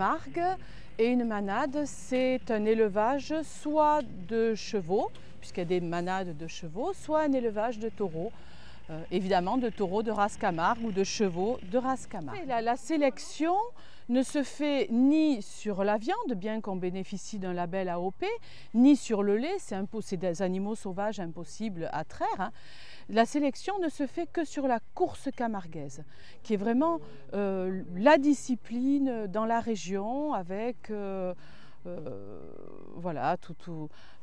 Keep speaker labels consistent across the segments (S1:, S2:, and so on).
S1: Camargue. Et une manade, c'est un élevage soit de chevaux, puisqu'il y a des manades de chevaux, soit un élevage de taureaux. Évidemment de taureaux de race Camargue ou de chevaux de race Camargue. La sélection ne se fait ni sur la viande, bien qu'on bénéficie d'un label AOP, ni sur le lait, c'est des animaux sauvages impossibles à traire. Hein. La sélection ne se fait que sur la course camarguaise, qui est vraiment la discipline dans la région avec voilà,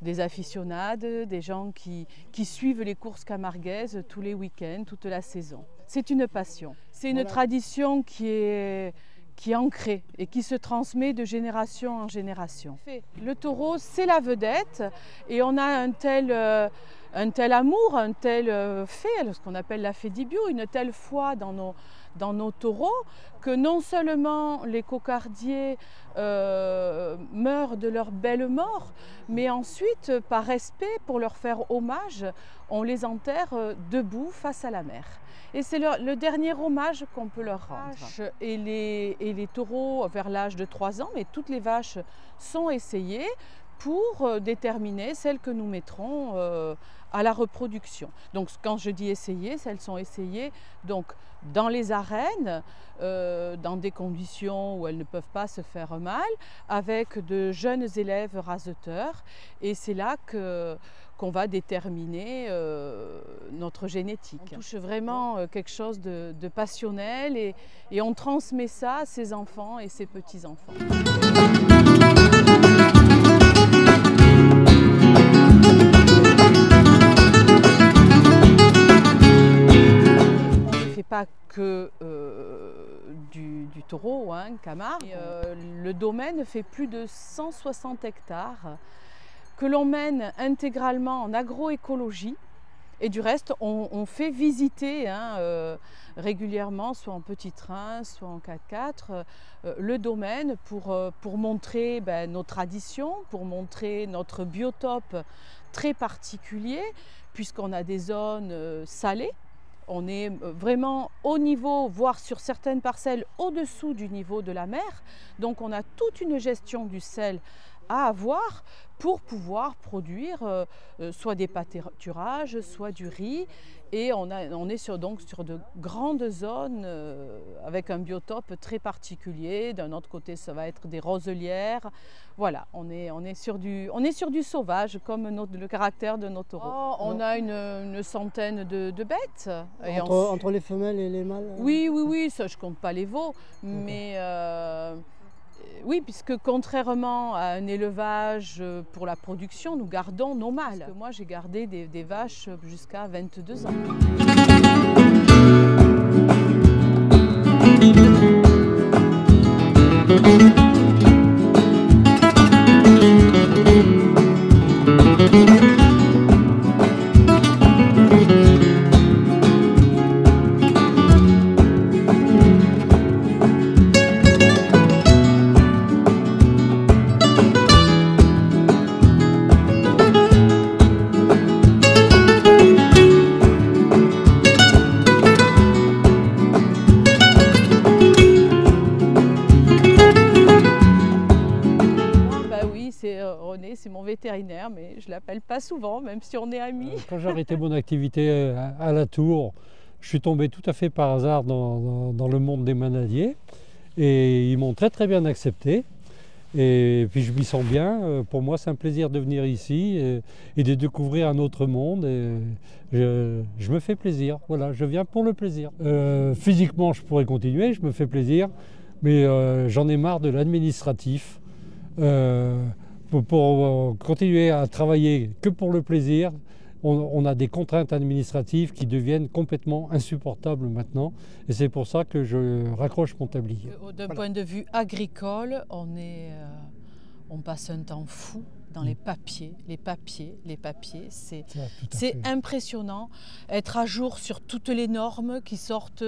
S1: des aficionades, des gens qui suivent les courses camarguaises tous les week-ends, toute la saison. C'est une passion, c'est une tradition qui est ancrée et qui se transmet de génération en génération. Le taureau, c'est la vedette et on a un tel amour, un tel fait, ce qu'on appelle la fédibio, une telle foi dans nos taureaux, que non seulement les cocardiers meurent de leur belle mort, mais ensuite, par respect, pour leur faire hommage, on les enterre debout face à la mer. Et c'est le dernier hommage qu'on peut leur rendre. Et les taureaux vers l'âge de 3 ans, mais toutes les vaches sont essayées pour déterminer celles que nous mettrons à la reproduction. Donc quand je dis essayer, elles sont essayées donc, dans les arènes, dans des conditions où elles ne peuvent pas se faire mal, avec de jeunes élèves raseteurs. Et c'est là qu'on va déterminer notre génétique. On touche vraiment quelque chose de passionnel et on transmet ça à ses enfants et ses petits-enfants. Pas que du taureau, hein, Camargue. Le domaine fait plus de 160 hectares que l'on mène intégralement en agroécologie. Et du reste, on fait visiter régulièrement, soit en petit train, soit en 4x4, le domaine pour montrer nos traditions, pour montrer notre biotope très particulier, puisqu'on a des zones salées. On est vraiment au niveau, voire sur certaines parcelles au-dessous du niveau de la mer. Donc on a toute une gestion du sel à avoir pour pouvoir produire soit des pâturages, soit du riz. Et on est donc sur de grandes zones avec un biotope très particulier. D'un autre côté, ça va être des roselières. Voilà, on est sur du sauvage, comme le caractère de nos taureaux. Oh, on a une centaine de bêtes.
S2: Entre les femelles et les mâles?
S1: Oui, ça je compte pas les veaux, mais oui, puisque contrairement à un élevage pour la production, nous gardons nos mâles. Moi, j'ai gardé des vaches jusqu'à 22 ans. René, c'est mon vétérinaire, mais je ne l'appelle pas souvent, même si on est amis.
S3: Quand j'ai arrêté mon activité à la Tour, je suis tombé tout à fait par hasard dans le monde des manadiers. Et ils m'ont très bien accepté. Et puis je m'y sens bien. Pour moi, c'est un plaisir de venir ici et de découvrir un autre monde. Et je me fais plaisir. Voilà, je viens pour le plaisir. Physiquement, je pourrais continuer, je me fais plaisir. Mais j'en ai marre de l'administratif. Pour continuer à travailler que pour le plaisir, on a des contraintes administratives qui deviennent complètement insupportables maintenant. Et c'est pour ça que je raccroche mon tablier.
S1: D'un point de vue agricole, on passe un temps fou dans les papiers. C'est impressionnant. Être à jour sur toutes les normes qui sortent,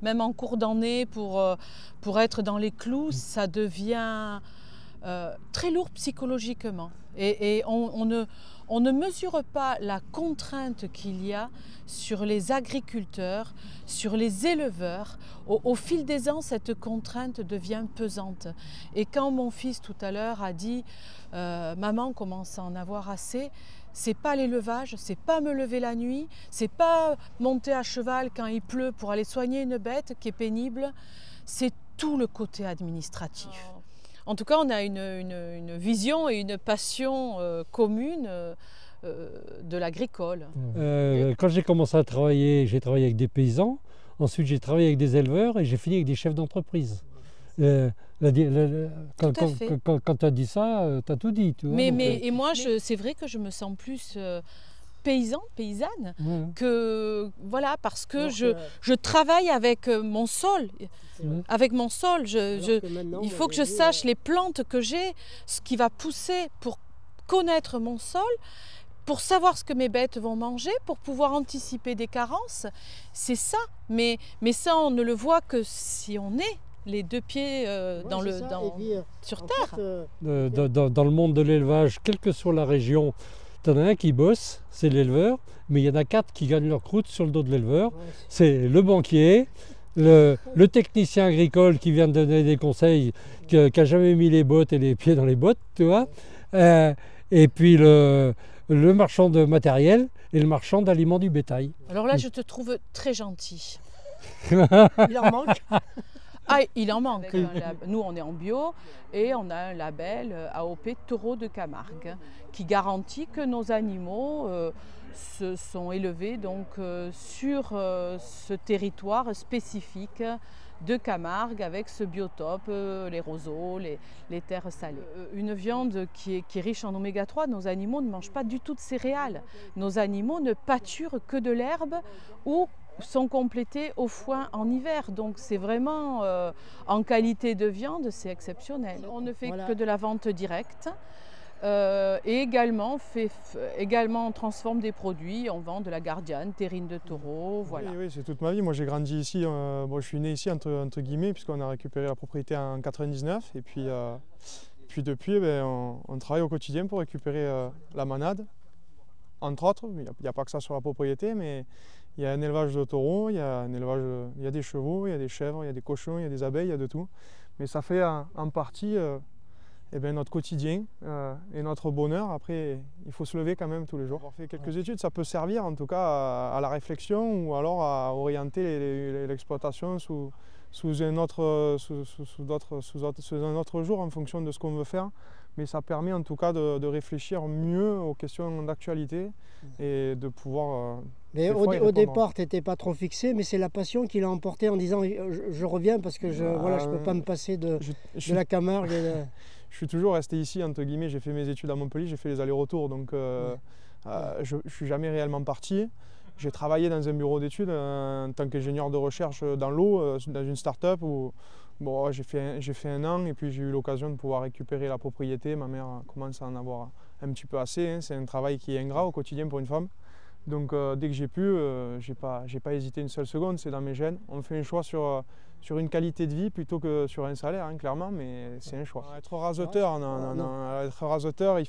S1: même en cours d'année, pour être dans les clous, ça devient très lourd psychologiquement. Et on On ne mesure pas la contrainte qu'il y a sur les agriculteurs, sur les éleveurs. Au fil des ans, cette contrainte devient pesante. Et quand mon fils tout à l'heure a dit « Maman commence à en avoir assez », c'est pas l'élevage, c'est pas me lever la nuit, c'est pas monter à cheval quand il pleut pour aller soigner une bête qui est pénible, c'est tout le côté administratif. En tout cas, on a une vision et une passion commune de l'agricole.
S3: Quand j'ai commencé à travailler, j'ai travaillé avec des paysans, ensuite j'ai travaillé avec des éleveurs et j'ai fini avec des chefs d'entreprise. Quand tu as dit ça, tu as tout dit. Tu vois,
S1: et moi, c'est vrai que je me sens plus paysanne, que voilà, parce que je travaille avec mon sol. Avec mon sol, il faut que je sache les plantes que j'ai, ce qui va pousser pour connaître mon sol, pour savoir ce que mes bêtes vont manger, pour pouvoir anticiper des carences. C'est ça, mais ça on ne le voit que si on est les deux pieds sur terre.
S3: Dans le monde de l'élevage, quelle que soit la région, tu en as un qui bosse, c'est l'éleveur, mais il y en a 4 qui gagnent leur croûte sur le dos de l'éleveur. C'est le banquier, le technicien agricole qui vient de donner des conseils, qui n'a jamais mis les bottes et les pieds dans les bottes, tu vois. Et puis le marchand de matériel et le marchand d'aliments du bétail.
S1: Alors là, je te trouve très gentil.
S2: Il en manque.
S1: Ah, il en manque. Nous, on est en bio et on a un label AOP Taureau de Camargue qui garantit que nos animaux se sont élevés donc, sur ce territoire spécifique de Camargue avec ce biotope, les roseaux, les terres salées. Une viande qui est riche en oméga 3, nos animaux ne mangent pas du tout de céréales. Nos animaux ne pâturent que de l'herbe ou sont complétés au foin en hiver. Donc c'est vraiment, en qualité de viande, c'est exceptionnel. On ne fait que de la vente directe. Et également, on transforme des produits, on vend de la gardiane, terrine de taureau, voilà.
S4: Oui, c'est toute ma vie. Moi j'ai grandi ici, je suis né ici entre guillemets, puisqu'on a récupéré la propriété en 99. Et puis depuis, on travaille au quotidien pour récupérer la manade, entre autres. Il n'y a pas que ça sur la propriété, mais il y a un élevage de taureaux, il y a des chevaux, il y a des chèvres, il y a des cochons, il y a des abeilles, il y a de tout. Mais ça fait en partie notre quotidien et notre bonheur. Après, il faut se lever quand même tous les jours. Avoir fait quelques études, ça peut servir en tout cas à la réflexion ou alors à orienter l'exploitation sous un autre jour en fonction de ce qu'on veut faire. Mais ça permet en tout cas de réfléchir mieux aux questions d'actualité et de pouvoir...
S2: Mais au départ, tu n'étais pas trop fixé, mais c'est la passion qui l'a emporté en disant je reviens parce que je ne peux pas me passer de la Camargue.
S4: Je suis toujours resté ici, entre guillemets, j'ai fait mes études à Montpellier, j'ai fait les allers-retours, donc je ne suis jamais réellement parti. J'ai travaillé dans un bureau d'études en tant qu'ingénieur de recherche dans l'eau, dans une start-up où j'ai fait un an et puis j'ai eu l'occasion de pouvoir récupérer la propriété. Ma mère commence à en avoir un petit peu assez, hein. C'est un travail qui est ingrat au quotidien pour une femme. Donc dès que j'ai pu, j'ai pas hésité une seule seconde, c'est dans mes gènes. On fait un choix sur une qualité de vie plutôt que sur un salaire, hein, clairement, mais c'est un choix. Être raseteur, être raseteur,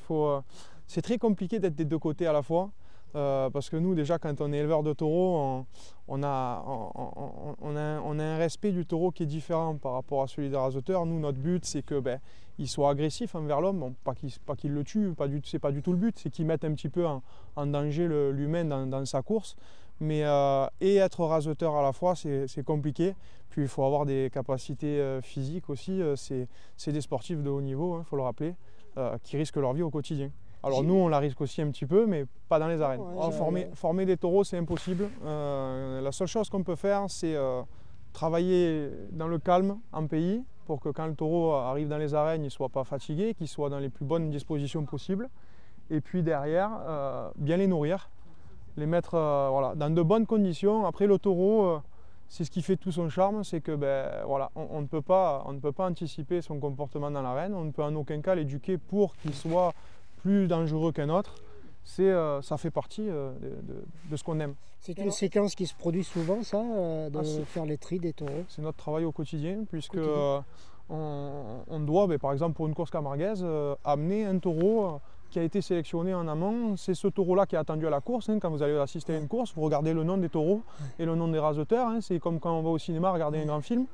S4: c'est très compliqué d'être des deux côtés à la fois. Parce que nous, déjà, quand on est éleveur de taureaux, on a un respect du taureau qui est différent par rapport à celui des raseteurs. Nous, notre but, c'est qu'il soit agressif envers l'homme, bon, pas qu'il le tue, c'est pas du tout le but, c'est qu'il mette un petit peu en danger l'humain dans sa course. Mais et être raseteur à la fois, c'est compliqué. Puis il faut avoir des capacités physiques aussi. C'est des sportifs de haut niveau, il faut le rappeler, qui risquent leur vie au quotidien. Alors nous, on la risque aussi un petit peu, mais pas dans les arènes. Former des taureaux, c'est impossible. La seule chose qu'on peut faire, c'est travailler dans le calme, en pays, pour que quand le taureau arrive dans les arènes, il ne soit pas fatigué, qu'il soit dans les plus bonnes dispositions possibles. Et puis derrière, bien les nourrir, les mettre dans de bonnes conditions. Après, le taureau, c'est ce qui fait tout son charme, c'est que on ne peut pas anticiper son comportement dans l'arène, on ne peut en aucun cas l'éduquer pour qu'il soit plus dangereux qu'un autre. Ça fait partie de ce qu'on aime.
S2: C'est une séquence qui se produit souvent, ça, faire les tris des taureaux.
S4: C'est notre travail au quotidien, puisque on doit, par exemple pour une course camarguaise, amener un taureau qui a été sélectionné en amont. C'est ce taureau-là qui est attendu à la course. Hein. Quand vous allez assister à une course, vous regardez le nom des taureaux et le nom des raseteurs. Hein. C'est comme quand on va au cinéma regarder un grand film.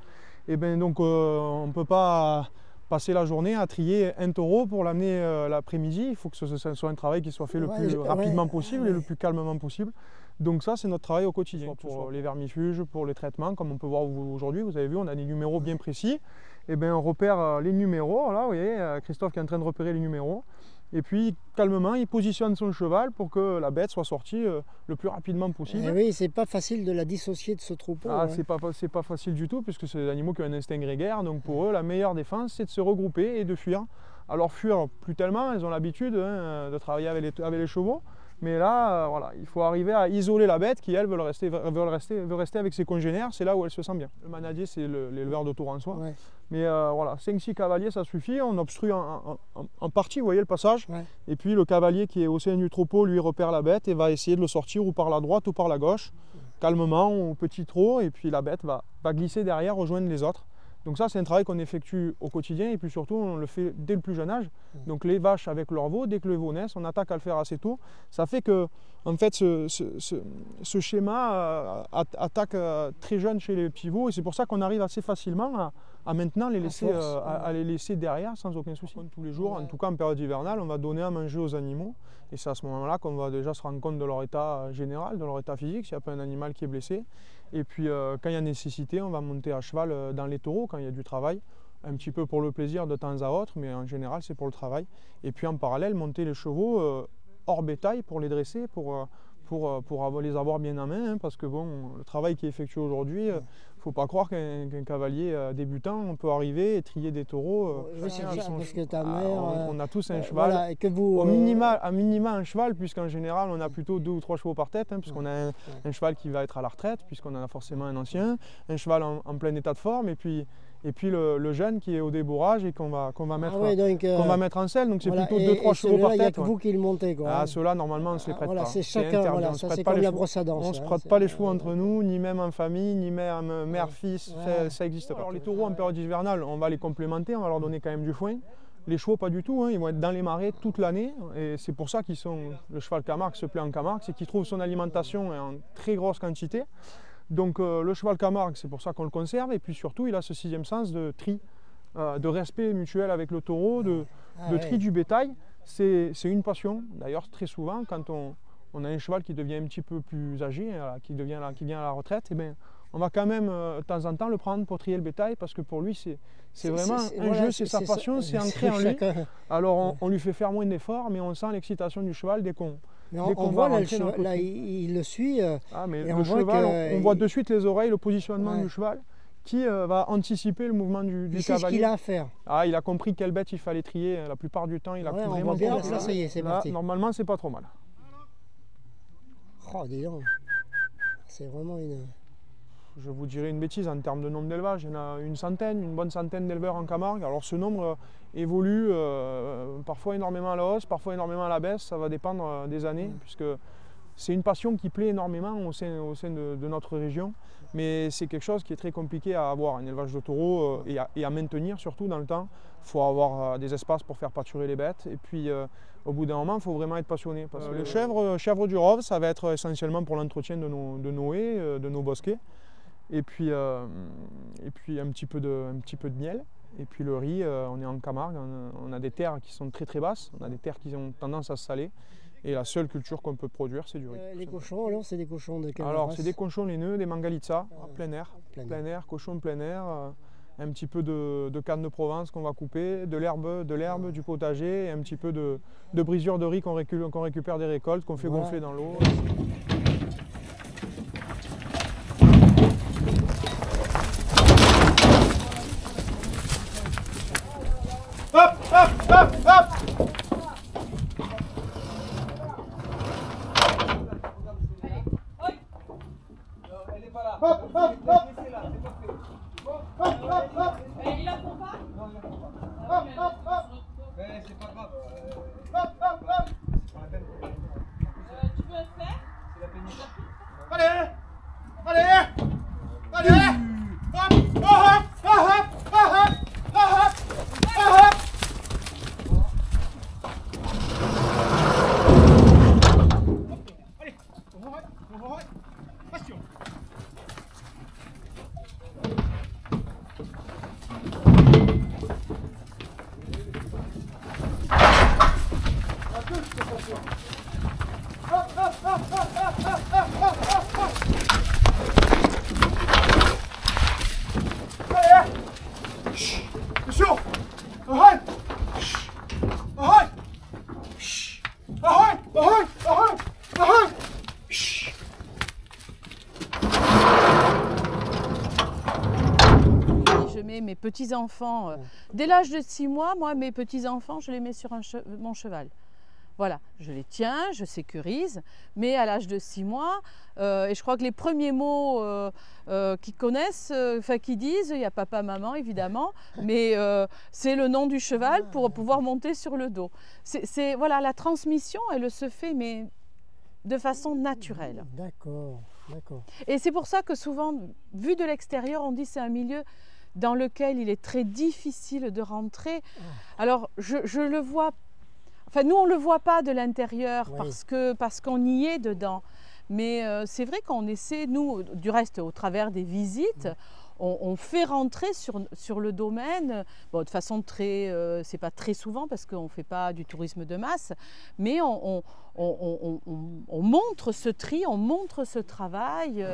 S4: Et bien donc on ne peut pas passer la journée à trier un taureau pour l'amener l'après-midi. Il faut que ce soit un travail qui soit fait le plus rapidement possible et le plus calmement possible. Donc ça, c'est notre travail au quotidien. Pour les vermifuges, pour les traitements, comme on peut voir aujourd'hui, vous avez vu, on a des numéros bien précis. Et bien on repère les numéros, là vous voyez, Christophe qui est en train de repérer les numéros. Et puis calmement, il positionne son cheval pour que la bête soit sortie le plus rapidement possible.
S2: Et oui, c'est pas facile de la dissocier de ce troupeau.
S4: Ah, hein. C'est pas facile du tout, puisque c'est des animaux qui ont un instinct grégaire. Donc pour eux, la meilleure défense, c'est de se regrouper et de fuir. Alors fuir, plus tellement, ils ont l'habitude de travailler avec les chevaux. Mais là, voilà, il faut arriver à isoler la bête qui, elle, veut rester avec ses congénères. C'est là où elle se sent bien. Le manadier, c'est l'éleveur de tour en soi. Ouais. Mais voilà, 5-6 cavaliers, ça suffit. On obstrue en partie, vous voyez le passage. Ouais. Et puis le cavalier qui est au sein du troupeau, lui, repère la bête et va essayer de le sortir ou par la droite ou par la gauche. Calmement, au petit trot. Et puis la bête va glisser derrière, rejoindre les autres. Donc ça, c'est un travail qu'on effectue au quotidien et puis surtout, on le fait dès le plus jeune âge. Donc les vaches avec leurs veaux, dès que les veaux naissent, on attaque à le faire assez tôt. Ça fait que, en fait, ce schéma attaque très jeune chez les petits veaux et c'est pour ça qu'on arrive assez facilement à maintenant les laisser, à les laisser derrière sans aucun souci. Tous les jours, en tout cas en période hivernale, on va donner à manger aux animaux et c'est à ce moment-là qu'on va déjà se rendre compte de leur état général, de leur état physique, s'il n'y a pas un animal qui est blessé. Et puis quand il y a nécessité, on va monter à cheval dans les taureaux quand il y a du travail, un petit peu pour le plaisir de temps à autre, mais en général c'est pour le travail. Et puis en parallèle, monter les chevaux hors bétail pour les dresser, pour les avoir bien en main, hein, parce que bon, le travail qui est effectué aujourd'hui, il ne faut pas croire qu'un cavalier débutant, on peut arriver et trier des taureaux.
S2: Parce que ta mère,
S4: on a tous un cheval, voilà, et que vous, à minima un cheval, puisqu'en général on a plutôt 2 ou 3 chevaux par tête, hein, puisqu'on a un cheval qui va être à la retraite, puisqu'on en a forcément un ancien, un cheval en plein état de forme, et puis le jeune qui est au débourrage et qu'on va mettre en selle, donc c'est voilà, plutôt 2-3 chevaux par tête. Il n'y a
S2: que vous qui le montez, quoi.
S4: Ah, ceux-là, normalement, on ne se les prête
S2: voilà,
S4: pas.
S2: C'est chacun, voilà, ça c'est comme la brosse à dents.
S4: On ne se prête pas les chevaux entre nous, ni même en famille, ni même mère-fils, ça n'existe pas. Alors les taureaux en période hivernale, on va les complémenter, on va leur donner quand même du foin. Les chevaux, pas du tout, hein, ils vont être dans les marais toute l'année et c'est pour ça qu'ils sont, le cheval Camargue se plaît en Camargue, c'est qu'il trouve son alimentation en très grosse quantité. Donc le cheval Camargue, c'est pour ça qu'on le conserve et puis surtout il a ce 6e sens de tri, de respect mutuel avec le taureau, de tri du bétail. C'est une passion, d'ailleurs très souvent quand on a un cheval qui devient un petit peu plus âgé, qui vient à la retraite, et bien, on va quand même de temps en temps le prendre pour trier le bétail parce que pour lui c'est vraiment un jeu, c'est sa passion, c'est ancré en lui. Alors on lui fait faire moins d'efforts mais on sent l'excitation du cheval dès qu'on
S2: voit là, il le suit.
S4: Mais le cheval, on voit de suite les oreilles, le positionnement du cheval qui va anticiper le mouvement du cavalier.
S2: C'est ce qu'il a à faire.
S4: Il a compris quelle bête il fallait trier. La plupart du temps, il a vraiment
S2: compris. Là, ça y est, c'est parti.
S4: Normalement, c'est pas trop mal.
S2: Oh, dis donc. C'est vraiment une...
S4: Je vous dirais une bêtise, en termes de nombre d'élevages, il y en a une bonne centaine d'éleveurs en Camargue. Alors ce nombre évolue parfois énormément à la hausse, parfois énormément à la baisse, ça va dépendre des années, puisque c'est une passion qui plaît énormément au sein de notre région, mais c'est quelque chose qui est très compliqué à avoir, un élevage de taureaux et à maintenir surtout dans le temps. Il faut avoir des espaces pour faire pâturer les bêtes, et puis au bout d'un moment, il faut vraiment être passionné. Parce que les chèvres du Rove, ça va être essentiellement pour l'entretien de nos haies, de nos bosquets. Et puis un petit peu de miel. Et puis le riz, on est en Camargue, on a des terres qui sont très très basses, on a des terres qui ont tendance à se saler. Et la seule culture qu'on peut produire, c'est du riz.
S2: Les cochons, alors, c'est des cochons de quelle race?
S4: Alors, c'est des cochons laineux, des mangalitsa, plein air. Plein air, cochons de plein air. Un petit peu de canne de Provence qu'on va couper, de l'herbe, du potager, et un petit peu de brisure de riz qu'on récupère des récoltes, qu'on fait gonfler dans l'eau. Hop, hop, hop, hop. Elle est pas là. Hop, hop, hop. Hop, hop, hop.
S5: Il la font pas?
S4: Non, il la font pas. Hop, hop, hop. Mais c'est pas grave. Hop, hop, hop. C'est pas la peine.
S5: Tu peux le faire?
S4: C'est la pénible. Allez. Allez. Allez. Hop, hop, hop, hop, hop, hop, hop, hop.
S1: former mes petits-enfants. Dès l'âge de 6 mois, moi, mes petits-enfants, je les mets sur mon cheval. Voilà, je les tiens, je sécurise, mais à l'âge de 6 mois, et je crois que les premiers mots qu'ils connaissent, qu'ils disent, il y a papa, maman évidemment, mais c'est le nom du cheval pour pouvoir monter sur le dos. Voilà, la transmission, elle se fait, mais de façon naturelle.
S2: D'accord, d'accord.
S1: Et c'est pour ça que souvent, vu de l'extérieur, on dit que c'est un milieu dans lequel il est très difficile de rentrer. Alors, je le vois. Enfin, nous, on ne le voit pas de l'intérieur parce qu'on y est dedans. Mais c'est vrai qu'on essaie, nous, du reste, au travers des visites, on fait rentrer sur le domaine, bon, de façon très... c'est pas très souvent parce qu'on ne fait pas du tourisme de masse, mais on montre ce tri, on montre ce travail.